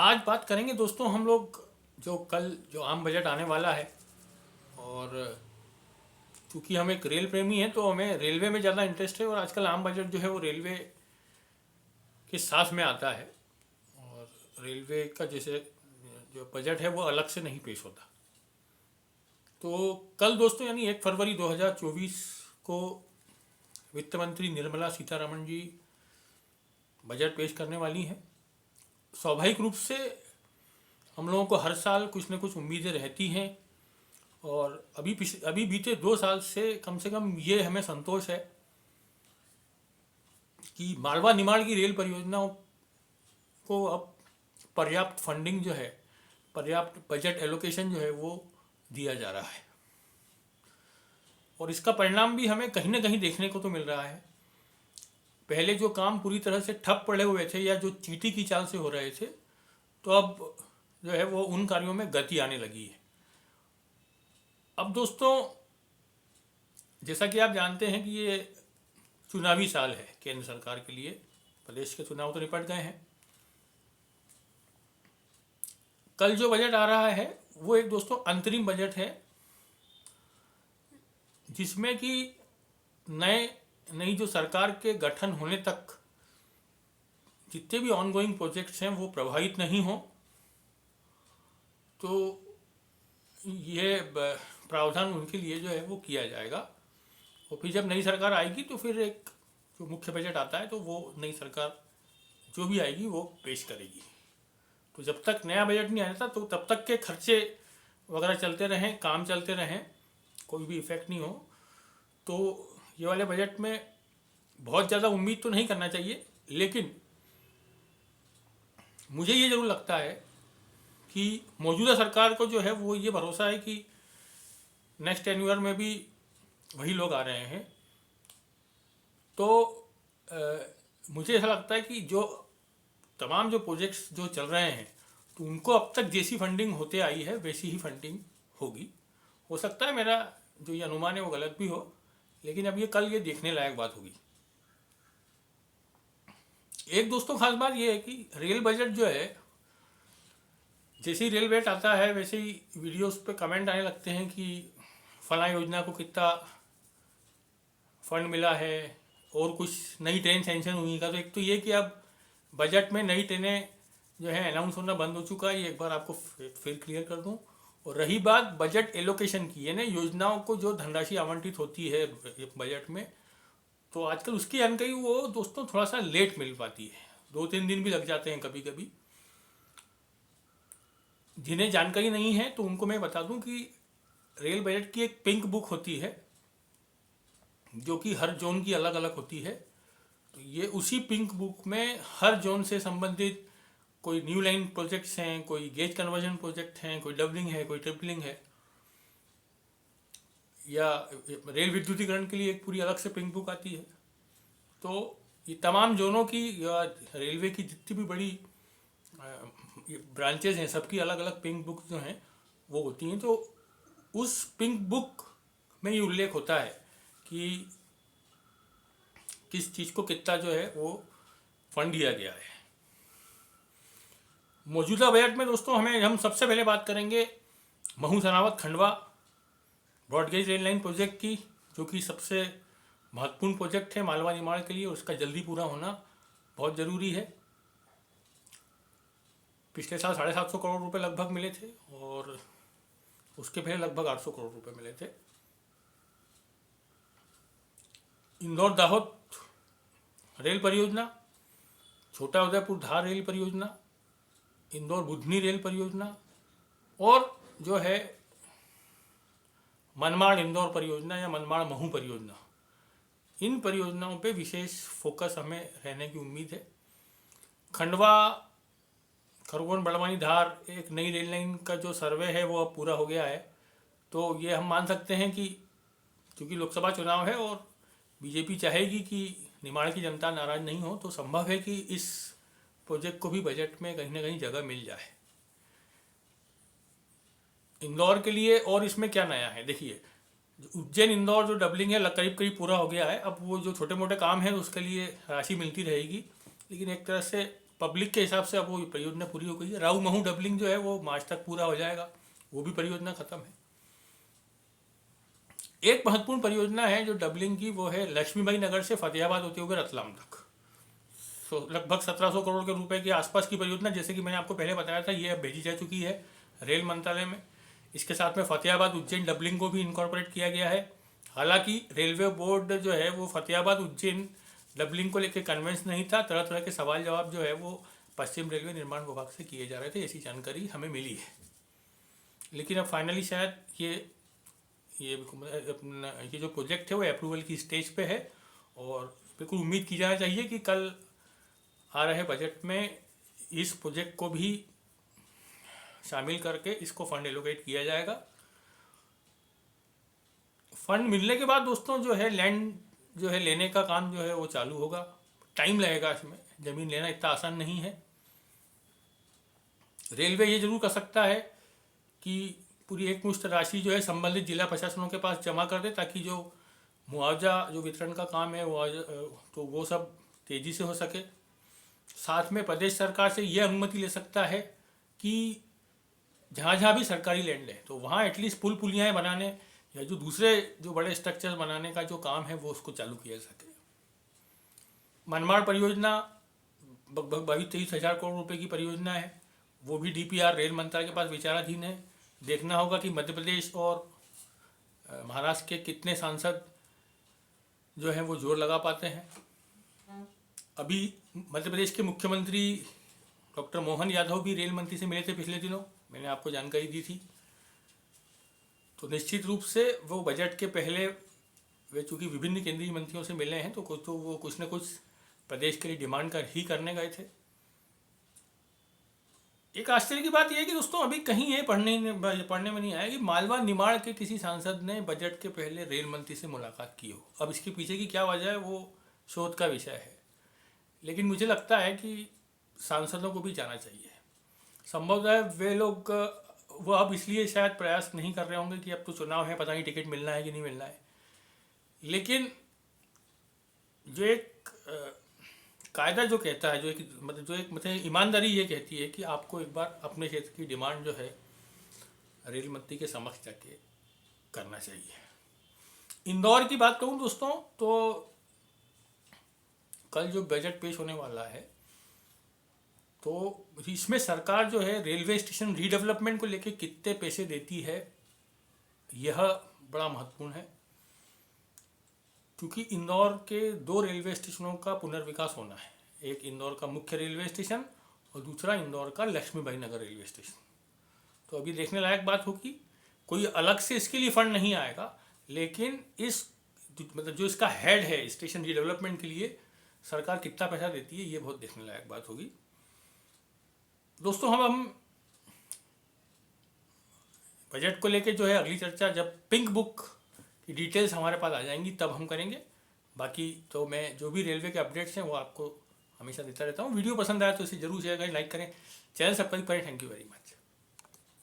आज बात करेंगे दोस्तों हम लोग जो आम बजट आने वाला है। और चूंकि हम एक रेल प्रेमी हैं तो हमें रेलवे में ज़्यादा इंटरेस्ट है, और आजकल आम बजट जो है वो रेलवे के साथ में आता है। और रेलवे का जैसे जो बजट है वो अलग से नहीं पेश होता। तो कल दोस्तों यानी 1 फरवरी 2024 को वित्त मंत्री निर्मला सीतारमण जी बजट पेश करने वाली हैं। स्वाभाविक रूप से हम लोगों को हर साल कुछ न कुछ उम्मीदें रहती हैं, और अभी बीते 2 साल से कम ये हमें संतोष है कि मालवा निमाड़ की रेल परियोजनाओं को अब पर्याप्त फंडिंग जो है, पर्याप्त बजट एलोकेशन जो है वो दिया जा रहा है। और इसका परिणाम भी हमें कहीं ना कहीं देखने को तो मिल रहा है। पहले जो काम पूरी तरह से ठप पड़े हुए थे या जो चींटी की चाल से हो रहे थे, तो अब जो है वो उन कार्यों में गति आने लगी है। अब दोस्तों जैसा कि आप जानते हैं कि ये चुनावी साल है केंद्र सरकार के लिए। प्रदेश के चुनाव तो निपट गए हैं। कल जो बजट आ रहा है वो एक दोस्तों अंतरिम बजट है, जिसमें कि नई जो सरकार के गठन होने तक जितने भी ऑनगोइंग प्रोजेक्ट्स हैं वो प्रभावित नहीं हो। तो ये प्रावधान उनके लिए जो है वो किया जाएगा। और फिर जब नई सरकार आएगी तो फिर एक जो मुख्य बजट आता है तो वो नई सरकार जो भी आएगी वो पेश करेगी। तो जब तक नया बजट नहीं आता तो तब तक के खर्चे वगैरह चलते रहें, काम चलते रहें, कोई भी इफेक्ट नहीं हो। तो ये वाले बजट में बहुत ज़्यादा उम्मीद तो नहीं करना चाहिए, लेकिन मुझे ये ज़रूर लगता है कि मौजूदा सरकार को जो है वो ये भरोसा है कि नेक्स्ट टेन्यूअर में भी वही लोग आ रहे हैं। तो मुझे ऐसा लगता है कि जो तमाम जो प्रोजेक्ट्स जो चल रहे हैं तो उनको अब तक जैसी फंडिंग होते आई है वैसी ही फंडिंग होगी। हो सकता है मेरा जो ये अनुमान है वो गलत भी हो, लेकिन अब ये कल ये देखने लायक बात होगी। एक दोस्तों खास बात ये है कि रेल बजट जो है, जैसे ही रेल बजट आता है वैसे ही वीडियोस पे कमेंट आने लगते हैं कि फला योजना को कितना फंड मिला है और कुछ नई ट्रेन सैंक्शन हुई का। तो एक तो ये कि अब बजट में नई ट्रेनें जो है अनाउंस होना बंद हो चुका है, ये एक बार आपको फिर क्लियर कर दूं। और रही बात बजट एलोकेशन की, यानी योजनाओं को जो धनराशि आवंटित होती है बजट में, तो आजकल उसकी जानकारी वो दोस्तों थोड़ा सा लेट मिल पाती है, 2-3 दिन भी लग जाते हैं कभी कभी। जिन्हें जानकारी नहीं है तो उनको मैं बता दूं कि रेल बजट की एक पिंक बुक होती है जो कि हर जोन की अलग अलग होती है। तो ये उसी पिंक बुक में हर जोन से संबंधित कोई न्यू लाइन प्रोजेक्ट्स हैं, कोई गेज कन्वर्जन प्रोजेक्ट हैं, कोई डबलिंग है, कोई ट्रिपलिंग है, या रेल विद्युतीकरण के लिए एक पूरी अलग से पिंक बुक आती है। तो ये तमाम जोनों की या रेलवे की जितनी भी बड़ी ब्रांचेज हैं सबकी अलग अलग पिंक बुक जो हैं वो होती हैं। तो उस पिंक बुक में ये उल्लेख होता है कि किस चीज़ को कितना जो है वो फंड दिया गया है। मौजूदा बजट में दोस्तों हम सबसे पहले बात करेंगे Mhow Sanawad Khandwa broad gauge rail line project की, जो कि सबसे महत्वपूर्ण प्रोजेक्ट है मालवा निमाड़ के लिए, और उसका जल्दी पूरा होना बहुत ज़रूरी है। पिछले साल 750 करोड़ रुपए लगभग मिले थे, और उसके पहले लगभग 800 करोड़ रुपए मिले थे। इंदौर दाहोद रेल परियोजना, छोटा उदयपुर धार रेल परियोजना, इंदौर बुधनी रेल परियोजना, और जो है मनमाड़ इंदौर परियोजना या मनमाड़ महू परियोजना, इन परियोजनाओं पे विशेष फोकस हमें रहने की उम्मीद है। खंडवा खरगोन बड़वानी धार एक नई रेल लाइन का जो सर्वे है वो अब पूरा हो गया है। तो ये हम मान सकते हैं कि क्योंकि लोकसभा चुनाव है और बीजेपी चाहेगी कि निमाड़ की जनता नाराज नहीं हो, तो संभव है कि इस प्रोजेक्ट को भी बजट में कहीं ना कहीं जगह मिल जाए। इंदौर के लिए और इसमें क्या नया है, देखिए उज्जैन इंदौर जो डबलिंग है करीब करीब पूरा हो गया है। अब वो जो छोटे मोटे काम हैं उसके लिए राशि मिलती रहेगी, लेकिन एक तरह से पब्लिक के हिसाब से अब वो परियोजना पूरी हो गई है। राऊ महू डबलिंग जो है वो मार्च तक पूरा हो जाएगा, वो भी परियोजना खत्म है। एक महत्वपूर्ण परियोजना है जो डबलिंग की, वो है लक्ष्मीबाई नगर से फतेहाबाद होते हुए रतलाम तक। तो लगभग 1700 करोड़ के रुपए के आसपास की परियोजना, जैसे कि मैंने आपको पहले बताया था, ये अब भेजी जा चुकी है रेल मंत्रालय में। इसके साथ में फतेहाबाद उज्जैन डबलिंग को भी इनकॉर्पोरेट किया गया है। हालांकि रेलवे बोर्ड जो है वो फतेहाबाद उज्जैन डबलिंग को लेकर कन्विंस नहीं था। तरह तरह के सवाल जवाब जो है वो पश्चिम रेलवे निर्माण विभाग से किए जा रहे थे, ऐसी जानकारी हमें मिली है। लेकिन अब फाइनली शायद ये जो प्रोजेक्ट है वो अप्रूवल की स्टेज पे है, और बिल्कुल उम्मीद की जाना चाहिए कि कल आ रहे बजट में इस प्रोजेक्ट को भी शामिल करके इसको फंड एलोकेट किया जाएगा। फंड मिलने के बाद दोस्तों जो है लैंड जो है लेने का काम जो है वो चालू होगा। टाइम लगेगा, इसमें ज़मीन लेना इतना आसान नहीं है। रेलवे ये जरूर कर सकता है कि पूरी एकमुश्त राशि जो है संबंधित जिला प्रशासनों के पास जमा कर दे, ताकि जो मुआवजा जो वितरण का काम है तो वो सब तेज़ी से हो सके। साथ में प्रदेश सरकार से ये अनुमति ले सकता है कि जहाँ जहाँ भी सरकारी लैंड है तो वहाँ एटलीस्ट पुल पुलियाएँ बनाने या जो दूसरे जो बड़े स्ट्रक्चर बनाने का जो काम है वो उसको चालू किया जा सके। मनमाड़ परियोजना लगभग 22-23 हज़ार करोड़ रुपए की परियोजना है, वो भी डीपीआर रेल मंत्रालय के पास विचाराधीन है। देखना होगा कि मध्य प्रदेश और महाराष्ट्र के कितने सांसद जो हैं वो जोर लगा पाते हैं। अभी मध्य प्रदेश के मुख्यमंत्री डॉक्टर मोहन यादव भी रेल मंत्री से मिले थे पिछले दिनों, मैंने आपको जानकारी दी थी। तो निश्चित रूप से वो बजट के पहले वे चूँकि विभिन्न केंद्रीय मंत्रियों से मिले हैं तो वो कुछ न कुछ प्रदेश के लिए डिमांड ही करने गए थे। एक आश्चर्य की बात यह है कि दोस्तों अभी कहीं ये पढ़ने में नहीं आया कि मालवा निमाड़ के किसी सांसद ने बजट के पहले रेल मंत्री से मुलाकात की हो। अब इसके पीछे की क्या वजह है वो शोध का विषय है, लेकिन मुझे लगता है कि सांसदों को भी जाना चाहिए। संभवतः वे लोग वो अब इसलिए शायद प्रयास नहीं कर रहे होंगे कि अब तो चुनाव है, पता नहीं टिकट मिलना है कि नहीं मिलना है। लेकिन जो एक कायदा जो कहता है, जो एक ईमानदारी ये कहती है कि आपको एक बार अपने क्षेत्र की डिमांड जो है रेल मंत्री के समक्ष जाके करना चाहिए। इंदौर की बात कहूँ दोस्तों तो कल जो बजट पेश होने वाला है तो इसमें सरकार जो है रेलवे स्टेशन रीडेवलपमेंट को लेके कितने पैसे देती है यह बड़ा महत्वपूर्ण है, क्योंकि इंदौर के 2 रेलवे स्टेशनों का पुनर्विकास होना है। एक इंदौर का मुख्य रेलवे स्टेशन और दूसरा इंदौर का लक्ष्मीबाई नगर रेलवे स्टेशन। तो अभी देखने लायक बात होगी, कोई अलग से इसके लिए फंड नहीं आएगा, लेकिन जो इसका हेड है स्टेशन रीडेवलपमेंट के लिए सरकार कितना पैसा देती है ये बहुत देखने लायक बात होगी। दोस्तों हम बजट को लेके जो है अगली चर्चा जब पिंक बुक की डिटेल्स हमारे पास आ जाएंगी तब हम करेंगे। बाकी तो मैं जो भी रेलवे के अपडेट्स हैं वो आपको हमेशा देता रहता हूँ। वीडियो पसंद आया तो इसे जरूर शेयर करें, लाइक करें, चैनल सब्सक्राइब करें। Thank you very much.